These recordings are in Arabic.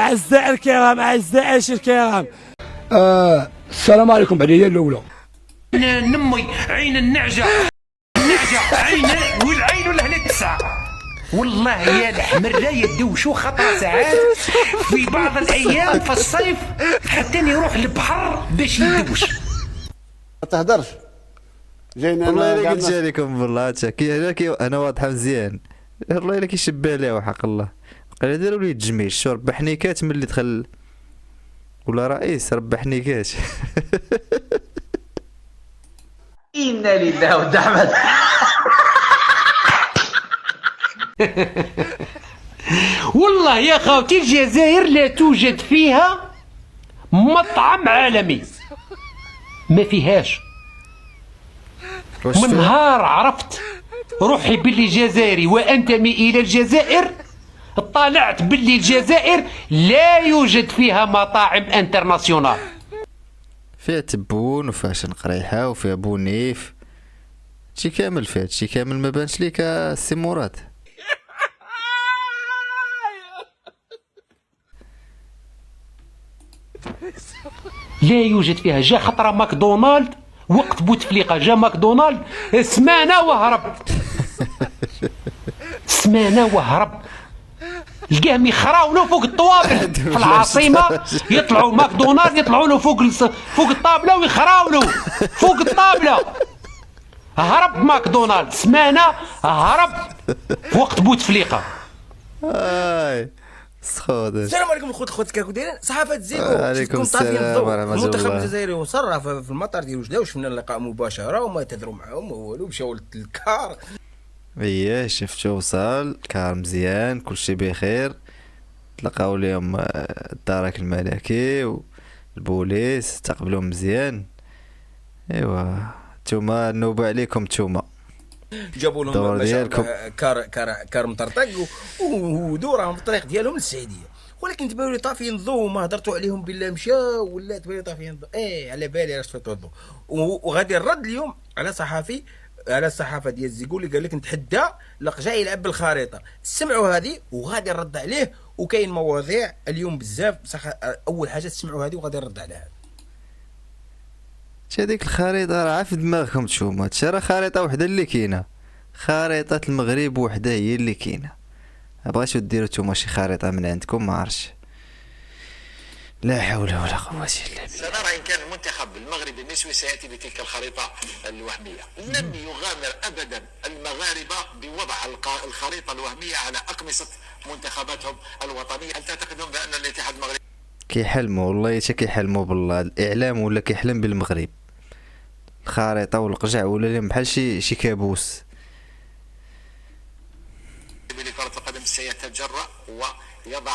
أعزائي الكرام، أعزائي الكرام، السلام عليكم. بعدين الاولى نمي عين النعجه، عين والعين والهنا تسعه. والله يا الحمر يدوشوا خطره ساعات في بعض الايام في الصيف حتى يروح البحر باش يدوش. ما تهدرش جاينا. والله الا قلت لكم والله كي انا واضحه مزيان. والله الا كيشبه ليه وحق الله. قال داروا لي التجميل شو ربح نيكات ملي دخل ولا رئيس ربح نيكات. إنا لله ودعمت. والله يا خاوتي الجزائر لا توجد فيها مطعم عالمي، ما فيهاش. من نهار عرفت روحي باللي جزائري وانتمي الى الجزائر طلعت باللي الجزائر لا يوجد فيها مطاعم انترناسيونال. فيها تبون وفيها شنقريحه وفيها بونيف، شي كامل فيها، شي كامل ما بانش ليك السي مراد. لا يوجد فيها. جا خطره ماكدونالد وقت بوتفليقه، جا ماكدونالد سمانه وهرب. سمانه وهرب، لقاهم يخراونو فوق الطوابل في العاصمه، يطلعوا ماكدونالد يطلعوا له فوق الطابله ويخراونو فوق الطابله. هرب ماكدونالد سمانه، هرب في وقت بوتفليقه. سخود. السلام عليكم خوت كاكو دايرين صحافه زيكو. عليكم السلام ورحمه الله. المنتخب الجزائري وصرف في المطار ديال وجده وشفنا اللقاء مباشره وما تهضروا معاهم والو، مشاو للكار. اييه شفتو وصل كار مزيان كلشي بخير. تلقاو ليهم الدرك الملكي والبوليس استقبلوهم مزيان. ايوا نتوما النوبه عليكم نتوما. جابوا لهم كار مطرطق ودو راهم في الطريق ديالهم للسعيديه، ولكن تبانوا لي طافيين الضو وما هضرتوا عليهم بالله مشاو ولا تبانوا طافيين الضو. على بالي راه طفيتوا الضو. وغادي الرد اليوم على صحافي على الصحافه ديال زيكو اللي قال لك نتحدى لق جاي يلعب بالخريطه. سمعوا هذه وغادي نرد عليه، وكاين مواضيع اليوم بزاف. اول حاجه تسمعوا هذه وغادي نرد عليها. هذيك الخريطه راه في دماغكم تشوفوا، هادشي راه خريطه وحده اللي كاينه، خريطه المغرب وحده هي اللي كاينه. بغيتو ديروا نتوما شي خريطه من عندكم ما عرفتش. لا حول ولا قوه الا بالله. سنرى ان كان المنتخب المغربي النسوي سياتي بتلك الخريطه الوهميه. لم يغامر ابدا المغاربه بوضع الخريطه الوهميه على اقمصه منتخباتهم الوطنيه. هل تعتقدون بان الاتحاد المغربي كيحلموا والله حتى كيحلموا بالله الاعلام ولا كيحلم بالمغرب؟ الخريطه والقجع ولا لهم بحال شي كابوس. لكرة القدم سيتجرأ ويضع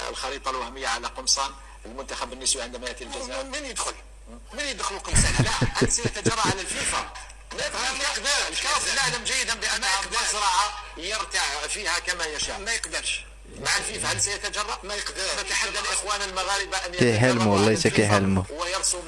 الخريطة الوهمية على قمصان المنتخب النسوي عندما يأتي الجزائر. من يدخل قمصان؟ لا، هل سيتجرأ على الفيفا؟ الكاف يعلم جيدا بأنها مزرعة يرتع فيها كما يشاء. ما يقدرش. مع الفيفا هل سيتجرأ؟ ما يقدر. نتحدى الإخوان المغاربة أن كيحلموا والله كيحلموا ويرسموا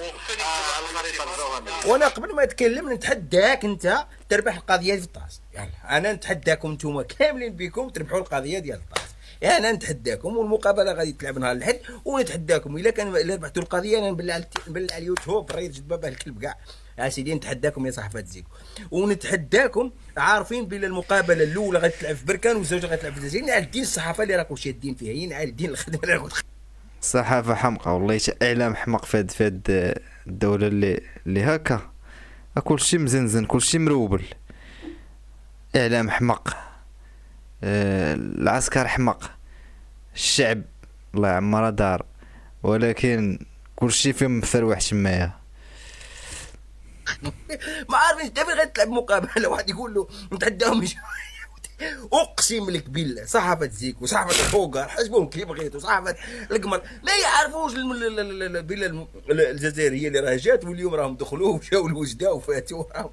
الخريطة الوهمية. وانا قبل ما نتكلم نتحداك انت تربح القضيه في الطاس. يعني انا نتحداكم نتوما كاملين بكم تربحوا القضيه ديال الطاس. يعني انا نتحداكم والمقابله غادي تلعب نهار الاحد، ونتحداكم الا ربحتوا القضيه انا نبلع على اليوتيوب ريت جد بابا الكلب كاع. يا سيدي نتحداكم يا صحافه زيكو، ونتحداكم عارفين بلي المقابله الاولى غادي تلعب في بركان والزوجه غادي تلعب في الجزائر. نعالدين الصحافه اللي راكم شادين فيها، نعالدين الخدمه اللي راكم. الصحافه حمقى والله، اعلام حمق في هاد الدوله اللي هكا. كلشي مزنزن كلشي مروبل. اعلام حمق، العسكر حمق، الشعب الله يعمرها دار، ولكن كلشي فيهم مفروح شمايه. ما عارفين انت فين غتلعب مقابله واحد يقول له نتحداهم. اقسم لك بالله صحافه زيكو صحافه الفوقر حسبهم كيف بغيتوا، صحافه القمر ما يعرفوش بلا الجزائريه اللي راه جات واليوم راهم دخلوا ومشاو لوجده وفاتوا راهم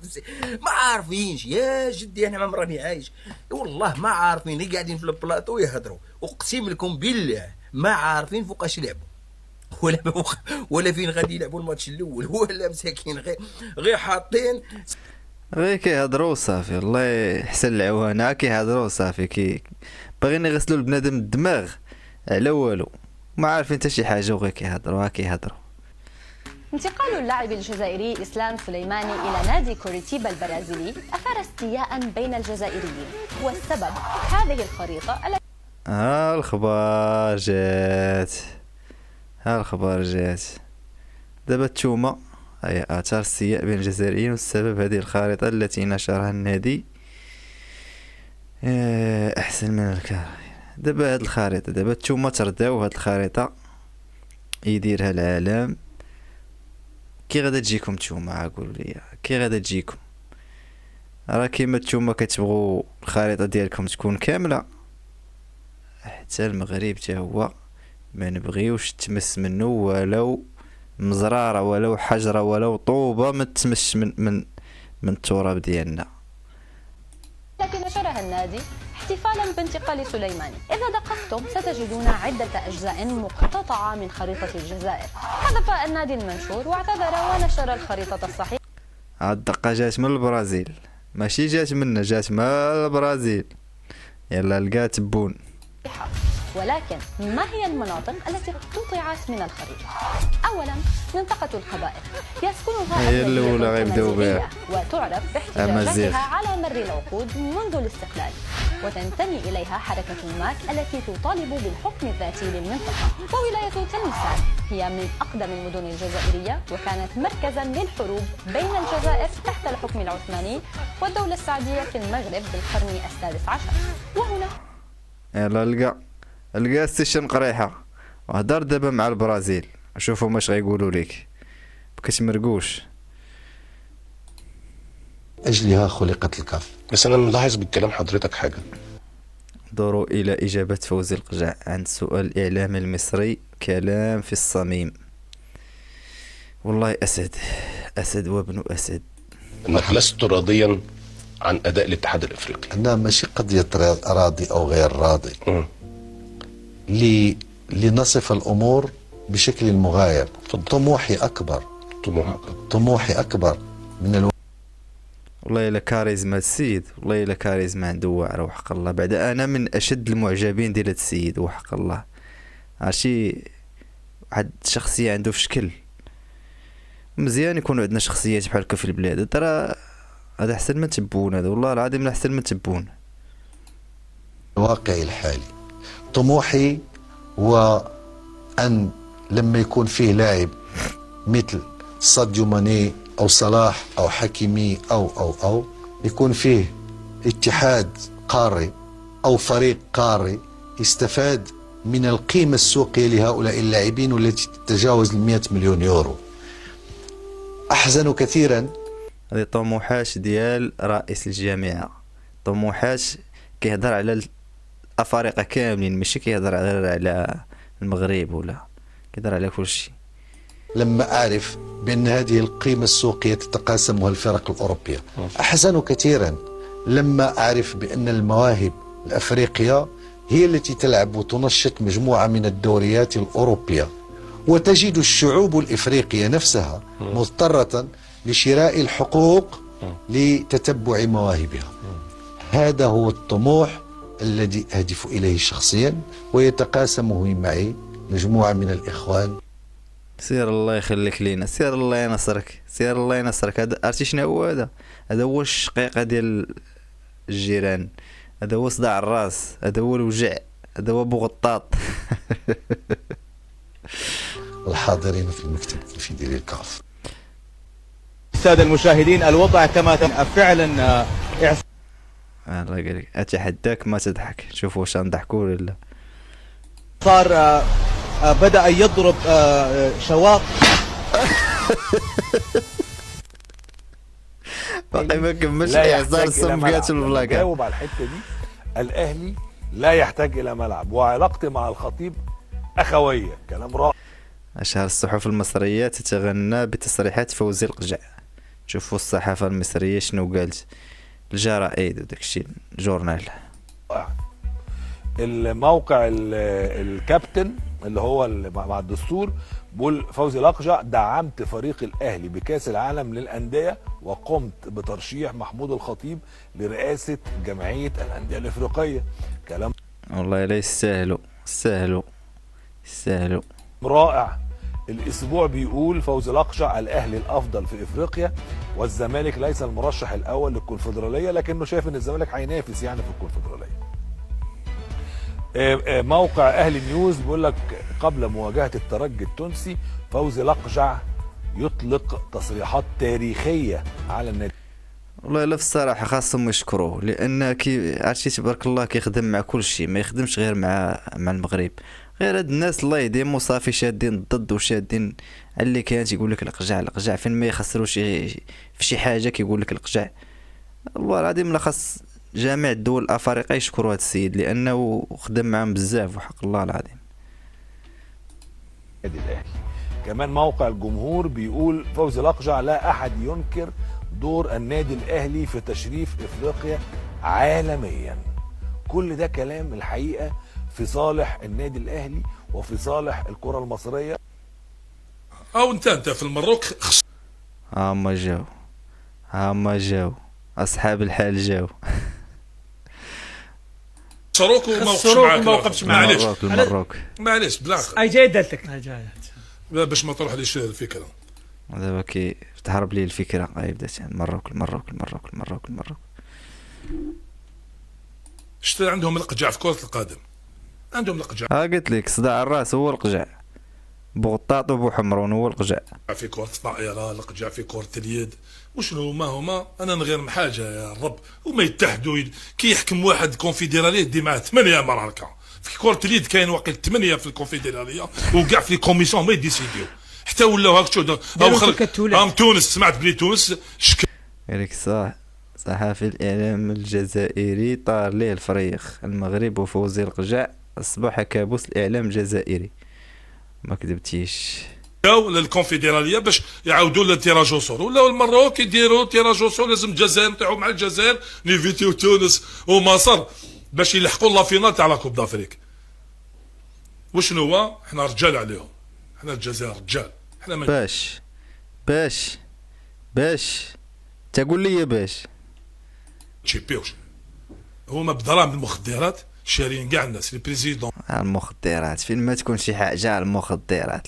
ما عارفينش. يا جدي انا ما راني عايش والله ما عارفين، اللي قاعدين في البلاطو يهضروا اقسم لكم بالله ما عارفين فوقاش يلعبوا ولا فين غادي يلعبوا الماتش الاول ولا مساكين غير حاطين غير كيهضروا صافي. الله يحسن العوانه كيهضروا صافي باغيين يغسلوا البنادم الدماغ على والو. ما عارفين حتى شي حاجه وغير كيهضروا كيهضروا. انتقال اللاعب الجزائري إسلام سليماني إلى نادي كوريتيبا البرازيلي أثار استياء بين الجزائريين، والسبب هذه الخريطة التي الخبار جات، الخبار جات. دابا التومة هي آثار استياء بين الجزائريين، والسبب هذه الخريطة التي نشرها النادي أحسن من الكار. دابا هاد الخريطة، دابا التومة ترداو هاد الخريطة يديرها العالم. كي غادا تجيكم نتوما؟ قولوا لي كي غادا تجيكم؟ راه كيما نتوما كتبغوا الخريطه ديالكم تكون كامله، حتى المغرب حتى هو ما نبغيوش تمس منه ولو مزراره ولو حجره ولو طوبه ما تمش من التراب ديالنا. نشرها النادي احتفالا بانتقال سليماني. إذا دققتم ستجدون عدة أجزاء مقتطعة من خريطة الجزائر. حذف النادي المنشور واعتذر ونشر الخريطة الصحيحة. الدقة جات من البرازيل، ماشي جات منا، جات من البرازيل. يلا لقات تبون. ولكن ما هي المناطق التي قطعت من الخريطة؟ أولا منطقة القبائل يسكنها هي الأولى غيبداو بها، وتعرف باحتجاجاتها على مر العقود منذ الاستقلال، وتنتمي إليها حركة الماك التي تطالب بالحكم الذاتي للمنطقة. وولاية تلمسان هي من أقدم المدن الجزائرية، وكانت مركزا للحروب بين الجزائر تحت الحكم العثماني والدولة السعدية في المغرب بالقرن السادس عشر. وهنا يلا لقى ستيشن قريحة، وهدر دابا مع البرازيل، شوفوا واش غيقولوا ليك بكتمرقوش. أجلها خلقت الكاف. بس أنا ملاحظ بالكلام حضرتك حاجة. دوروا إلى إجابة فوزي القجع عند سؤال الإعلام المصري. كلام في الصميم. والله أسد وابن أسد. أنك لست راضيا عن أداء الاتحاد الإفريقي. أنا ماشي قضية راضي أو غير راضي. لنصف الأمور بشكل مغاير. طموحي أكبر. طموحي أكبر من والله إلا كاريزما السيد، والله إلا كاريزما عنده واعرة وحق الله. بعد أنا من أشد المعجبين ديال هاد السيد وحق الله. عرفتي واحد الشخصية عنده في شكل مزيان يكونوا عندنا شخصيات بحال هكا في البلاد. ترى هذا أحسن من تبون، هذا والله العظيم أحسن من تبون. الواقع الحالي طموحي هو أن لما يكون فيه لاعب مثل ساديو ماني أو صلاح أو حكيمي أو يكون فيه اتحاد قاري أو فريق قاري يستفاد من القيمة السوقية لهؤلاء اللاعبين والتي تتجاوز 100 مليون يورو. أحزن كثيرا. هذه طموحات ديال رئيس الجامعة، طموحات كيهضر على الأفارقة كاملين، ماشي كيهضر على المغرب ولا كيهضر على كل شيء. لما أعرف بأن هذه القيمة السوقية تتقاسمها الفرق الأوروبية. أحزن كثيرا لما أعرف بأن المواهب الأفريقية هي التي تلعب وتنشط مجموعة من الدوريات الأوروبية، وتجد الشعوب الإفريقية نفسها مضطرة لشراء الحقوق لتتبع مواهبها. هذا هو الطموح الذي أهدف إليه شخصيا ويتقاسمه معي مجموعة من الإخوان. سير الله يخليك لينا، سير الله ينصرك، سير الله ينصرك. هذا عرفتي شنو هو؟ هذا هو الشقيقة ديال الجيران، هذا هو صداع الراس، هذا هو الوجع، هذا هو بوغطاط. الحاضرين في المكتب في دير الكاف. السادة المشاهدين الوضع كما فعلا الله يقولك اتحداك ما تضحك، شوفوا واش نضحكوا ولا صار. بدأ يضرب شواط. باقي ما كملش اعذار السمكات الفلاكه. جاوب على الحته دي. الاهلي لا يحتاج الى ملعب، وعلاقتي مع الخطيب اخويه. كلام رائع. اشهر الصحف المصريه تتغنى بتصريحات فوزي القجع. شوفوا الصحافه المصريه شنو قالت، الجرائد وداك الشيء، الجورنال. الموقع الكابتن اللي هو مع الدستور بيقول فوزي الأقجع: دعمت فريق الأهلي بكأس العالم للأندية وقمت بترشيح محمود الخطيب لرئاسة جمعية الأندية الإفريقية. كلام والله لا يستاهلوا يستاهلوا. رائع. الاسبوع بيقول فوزي الاقجع الاهلي الافضل في افريقيا والزمالك ليس المرشح الاول للكونفدراليه، لكنه شايف ان الزمالك هينافس يعني في الكونفدراليه. موقع اهلي نيوز بيقول لك قبل مواجهه الترجي التونسي فوزي الاقجع يطلق تصريحات تاريخيه على النادي. والله لا، في الصراحه خاصهم يشكروه، لان كي عرفتي تبارك الله كيخدم مع كل شيء، ما يخدمش غير مع المغرب. غير هاد الناس الله يديمو صافي شادين الضد وشادين على اللي كان تيقول لك القجع فين ما يخسروا في شي حاجه كيقول لك القجع. والله العظيم لخص جامع الدول الافارقه يشكروا هذا السيد لانه خدم معهم بزاف وحق الله العظيم. النادي الاهلي كمان موقع الجمهور بيقول فوزي الاقجع لا احد ينكر دور النادي الاهلي في تشريف افريقيا عالميا. كل ده كلام الحقيقه في صالح النادي الاهلي وفي صالح الكره المصريه. او انت في المروك هما جاو اصحاب الحال جاو. خسروك وما وقفش معاك. المروك معليش بلاخ اي جاي دلتك باش ما تروح ليش الفكره. دابا كي تهرب لي الفكره بدات المروك. شفت عندهم القجع في كره القدم، عندهم القجع. قلت لك صداع الراس هو القجع، بغطاط وبو حمرون هو القجع. في كره الطائره، القجع في كره اليد. وشنو ما هما؟ انا نغير من حاجه يا رب، وما يتحدوا كي يحكم واحد كونفدراليه دي معاه 8 معركه. في كره اليد كاين واقع 8 في الكونفدراليه وكاع في الكوميسيون ما يديسيديو حتى ولاو هاك شو تونس. سمعت بلي تونس هذيك صح. صحافي الإعلام الجزائري طار ليه الفريق. المغرب وفوزي القجع أصبح كابوس الإعلام الجزائري. ما كذبتيش. جاو للكونفدراليه باش يعاودوا للتيراج وصول، ولاو المروك يديروا تيراج وصول. لازم الجزائر نطيحوا مع الجزائر نيفيتيو تونس ومصر باش يلحقوا لا فينال تاع لا كوب دافريك. وشنو هو؟ حنا رجال عليهم، حنا الجزائر رجال. حنا باش تقول لي باش تشيبيوش هما بدراهم المخدرات شارين كاع الناس لي بريزيدون. المخدرات فين ما تكون شي حاجه، المخدرات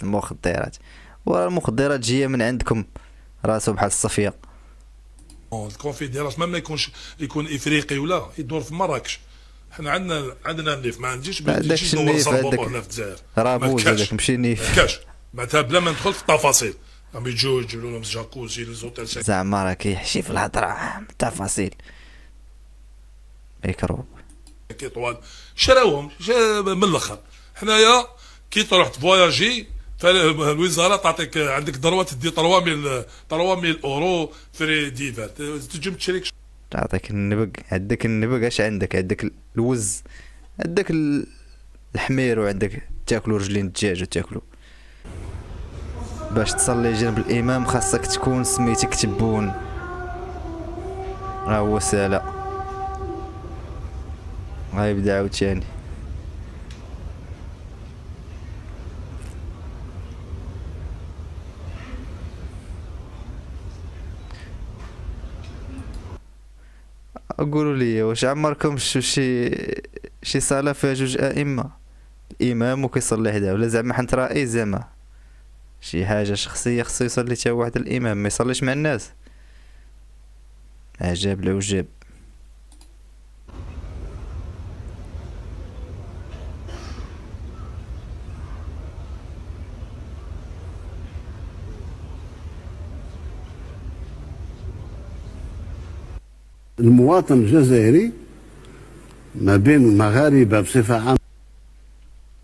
ورا المخدرات جايه من عندكم راسو بحال الصفيه. الكونفدراسيون ما يكون افريقي ولا يدور في مراكش. حنا عندنا النيف، ما عنديش باش ندور صابوط هنا في الجزائر. رابوز هذاك ماشي نيف. كاش معناتها بلا ما ندخل في التفاصيل. راهم يجوا لهم جاكوزي لي زوتيل. زعما راه كيحشي في الهضره التفاصيل ميكروب كي طوال شراوهم من الاخر. حنايا كي تروح تفواياجي الوزاره تعطيك عندك ضروه تدي 3000 اورو فري ديفر تجي تشريك. تعطيك النبق. عندك اش عندك الوز، عندك الحمير، وعندك تاكلوا رجلين الدجاج وتاكلوا. باش تصلي جنب الامام خاصك تكون سميتك تبون. ها هو سالا غيبدا عاوتاني. قولوا لي واش عمركم شي صلاه فيها جوج ائمه، الامام وكيصلي حداه، ولا زعما حنت رئيس زعما شي حاجه شخصيه خصو يصلي حتى واحد الامام ما يصليش مع الناس؟ عجاب العجاب. المواطن الجزائري ما بين المغاربه بصفه عامه،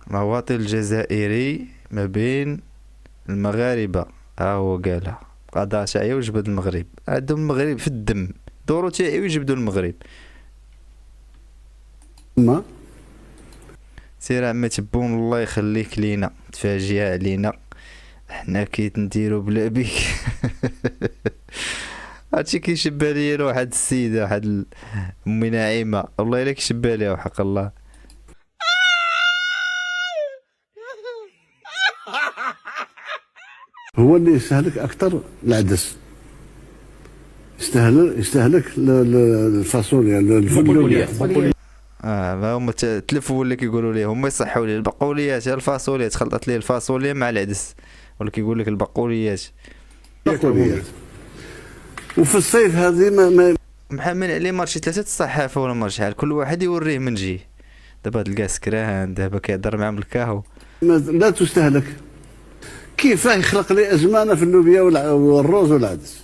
المواطن الجزائري ما بين المغاربه ها هو قالها قضاء شعيا وجبد المغرب. عندهم المغرب في الدم، دورو تاعي ويجبدوا المغرب. ما سير عمي تبون الله يخليك لينا، تفاجئ علينا حنا كي نديرو بلا بيك. هادشي كيشبه ليا واحد السيده، واحد امي نعيمه، والله الا كيشبه ليها وحق الله. هو اللي يستهلك اكثر العدس، يستهلك الفاصوليا الفول. ما هما تلفوا ولا كيقولوا لي هما يصحوا لي البقوليات، الفاصوليا تخلطت لي الفاصوليا مع العدس، ولا كيقول لك البقوليات. وفي الصيف هذه ما محمل عليه مارشي 3 الصحافه ولا مارشي شحال، كل واحد يوريه من جهه. دابا تلقى سكران، دابا كيهضر معاهم الكاهو. لا تستهلك. كيفاه يخلق لي ازمانه في اللوبيا والروز والعدس؟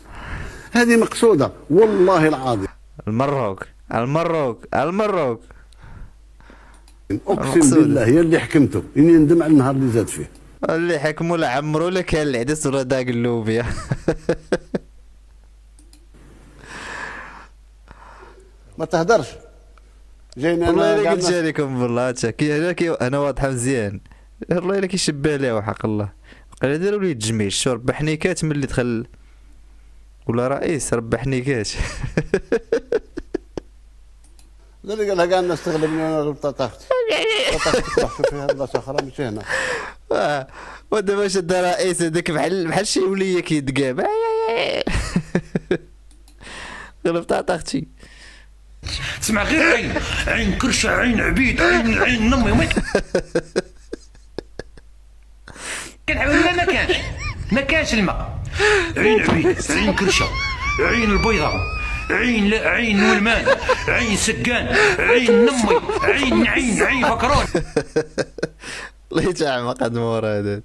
هذه مقصوده والله العظيم. المروك اقسم بالله هي اللي حكمته، اني ندم على النهار اللي زاد فيه. اللي حكموا لا عمرو لا كان العدس ولا داق اللوبيا. ما تهدرش. جاينا والله الا قلت لكم والله كي انا واضحه مزيان. والله الا كيشبه ليه وحق الله. قال داروا لي التجميل، شو ربح حنيكات ملي دخل ولا رئيس ربح حنيكات. لا اللي قالها كاع الناس تغلبني وانا غلبت طاقتي. طاقتي تروح فيها بلاصه اخرى ماشي هنا. ودابا شد رئيس هذاك بحال شي وليه كيدقاب. غلبت طاقتي. تسمع غير عين كرشه، عين عبيد، عين نمي. كان حوالي ما كانش الماء. عين عبيد، عين كرشه، عين البيضه، عين ولمان، عين سكان، عين نمي، عين فكرون. الله يجعل ما قد مورا هذا.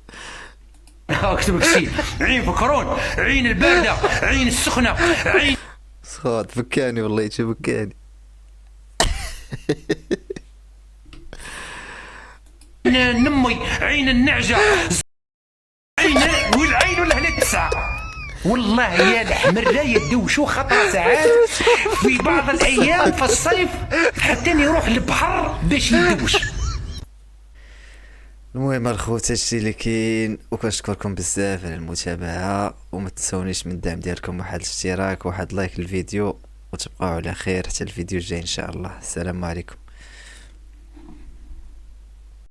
اكتب كسيل، عين فكرون، عين البارده، عين السخنه، عين سخوت فكاني والله يتفكاني. نمي، عين النعجه، والعين والهنا 9. والله يا الحمر لا يدوشوا خطر ساعات في بعض الايام في الصيف حتى يروح البحر باش يدوش. المهم الخوت هادشي اللي كاين، وكنشكركم بزاف على المتابعه، وما تنسونيش من الدعم ديالكم واحد الاشتراك، واحد لايك للفيديو، وتبقاو على خير حتى الفيديو الجاي ان شاء الله. السلام عليكم.